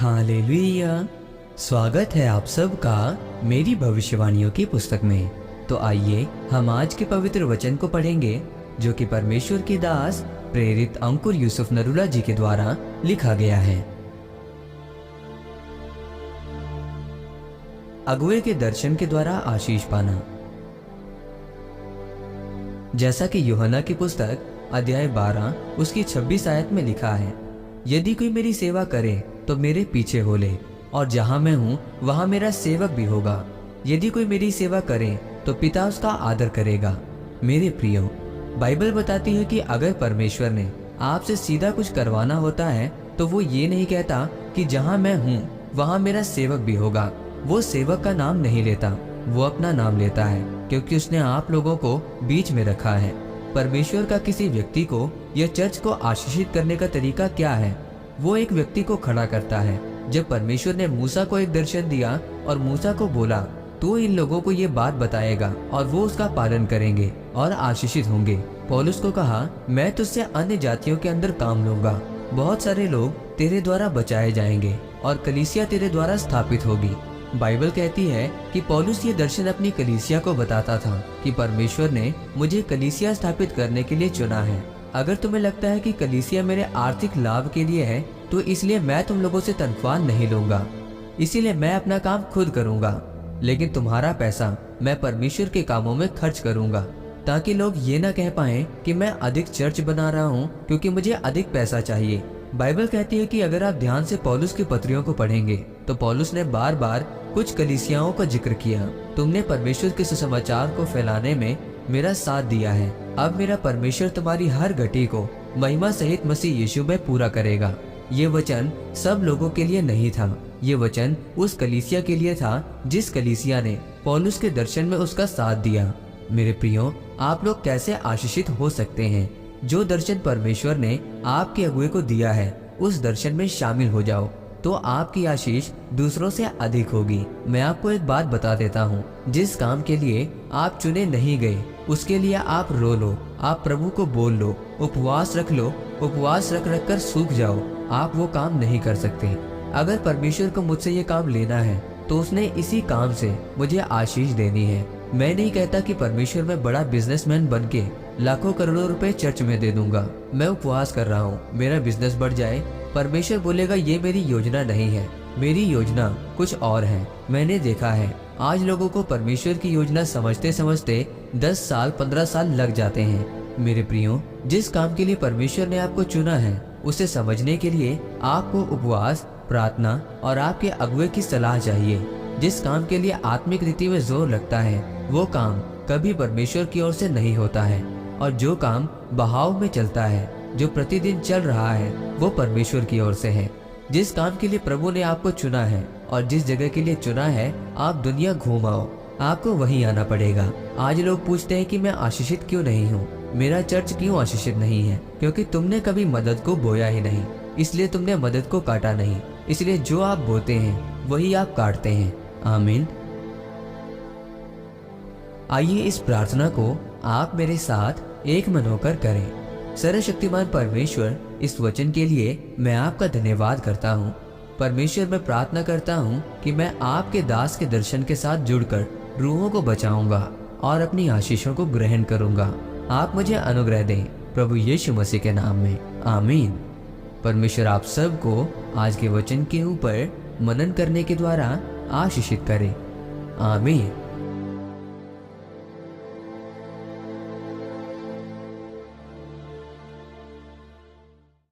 Hallelujah. स्वागत है आप सबका मेरी भविष्यवाणियों की पुस्तक में। तो आइए हम आज के पवित्र वचन को पढ़ेंगे जो कि परमेश्वर के दास प्रेरित अंकुर यूसुफ नरूला जी के द्वारा लिखा गया है। अगुए के दर्शन के द्वारा आशीष पाना। जैसा कि यूहन्ना की पुस्तक अध्याय 12 उसकी 26 आयत में लिखा है, यदि कोई मेरी सेवा करे तो मेरे पीछे हो ले, और जहां मैं हूं वहां मेरा सेवक भी होगा। यदि कोई मेरी सेवा करे तो पिता उसका आदर करेगा। मेरे प्रियो, बाइबल बताती है कि अगर परमेश्वर ने आपसे सीधा कुछ करवाना होता है तो वो ये नहीं कहता कि जहां मैं हूं वहां मेरा सेवक भी होगा। वो सेवक का नाम नहीं लेता, वो अपना नाम लेता है, क्योंकि उसने आप लोगों को बीच में रखा है। परमेश्वर का किसी व्यक्ति को या चर्च को आशीषित करने का तरीका क्या है? वो एक व्यक्ति को खड़ा करता है। जब परमेश्वर ने मूसा को एक दर्शन दिया और मूसा को बोला तो इन लोगों को ये बात बताएगा और वो उसका पालन करेंगे और आशीषित होंगे। पौलुस को कहा, मैं तुझसे अन्य जातियों के अंदर काम लूंगा। बहुत सारे लोग तेरे द्वारा बचाए जाएंगे और कलीसिया तेरे द्वारा स्थापित होगी। बाइबल कहती है कि पौलुस ये दर्शन अपनी कलीसिया को बताता था कि परमेश्वर ने मुझे कलीसिया स्थापित करने के लिए चुना है। अगर तुम्हें लगता है कि कलीसिया मेरे आर्थिक लाभ के लिए है तो इसलिए मैं तुम लोगों से तनख्वाह नहीं लूंगा, इसीलिए मैं अपना काम खुद करूंगा, लेकिन तुम्हारा पैसा मैं परमेश्वर के कामों में खर्च करूंगा, ताकि लोग ये ना कह पाए कि मैं अधिक चर्च बना रहा हूँ क्योंकि मुझे अधिक पैसा चाहिए। बाइबल कहती है कि अगर आप ध्यान से पौलुस की पत्रियों को पढ़ेंगे तो पौलुस ने बार बार कुछ कलीसियाओं का जिक्र किया। तुमने परमेश्वर के सुसमाचार को फैलाने में मेरा साथ दिया है। अब मेरा परमेश्वर तुम्हारी हर घटी को महिमा सहित मसीह यीशु में पूरा करेगा। ये वचन सब लोगों के लिए नहीं था, ये वचन उस कलीसिया के लिए था जिस कलीसिया ने पौलुस के दर्शन में उसका साथ दिया। मेरे प्रियो, आप लोग कैसे आशीषित हो सकते हैं? जो दर्शन परमेश्वर ने आपके अगुए को दिया है उस दर्शन में शामिल हो जाओ, तो आपकी आशीष दूसरों से अधिक होगी। मैं आपको एक बात बता देता हूँ, जिस काम के लिए आप चुने नहीं गए उसके लिए आप रो लो, आप प्रभु को बोल लो, उपवास रख लो, उपवास रख रख कर सूख जाओ, आप वो काम नहीं कर सकते। अगर परमेश्वर को मुझसे ये काम लेना है तो उसने इसी काम से मुझे आशीष देनी है। मैं नहीं कहता कि परमेश्वर में बड़ा बिजनेसमैन बन के लाखों करोड़ों रुपए चर्च में दे दूंगा। मैं उपवास कर रहा हूँ, मेरा बिजनेस बढ़ जाए। परमेश्वर बोलेगा ये मेरी योजना नहीं है, मेरी योजना कुछ और है। मैंने देखा है आज लोगों को परमेश्वर की योजना समझते समझते 10 साल 15 साल लग जाते हैं। मेरे प्रियो, जिस काम के लिए परमेश्वर ने आपको चुना है उसे समझने के लिए आपको उपवास, प्रार्थना और आपके अगुए की सलाह चाहिए। जिस काम के लिए आत्मिक रीति में जोर लगता है वो काम कभी परमेश्वर की ओर से नहीं होता है, और जो काम बहाव में चलता है, जो प्रतिदिन चल रहा है, वो परमेश्वर की ओर से है। जिस काम के लिए प्रभु ने आपको चुना है और जिस जगह के लिए चुना है, आप दुनिया घूम आओ, आपको वहीं आना पड़ेगा। आज लोग पूछते हैं कि मैं आशीषित क्यों नहीं हूँ, मेरा चर्च क्यों आशीषित नहीं है? क्योंकि तुमने कभी मदद को बोया ही नहीं, इसलिए तुमने मदद को काटा नहीं। इसलिए जो आप बोते हैं वही आप काटते हैं। आमीन। आइए इस प्रार्थना को आप मेरे साथ एक मन होकर करें। सर्वशक्तिमान परमेश्वर, इस वचन के लिए मैं आपका धन्यवाद करता हूँ। परमेश्वर, मैं प्रार्थना करता हूँ कि मैं आपके दास के दर्शन के साथ जुड़कर रूहों को बचाऊंगा और अपनी आशीषों को ग्रहण करूंगा। आप मुझे अनुग्रह दें प्रभु यीशु मसीह के नाम में, आमीन। परमेश्वर आप सबको आज के वचन के ऊपर मनन करने के द्वारा आशीषित करे, आमीन।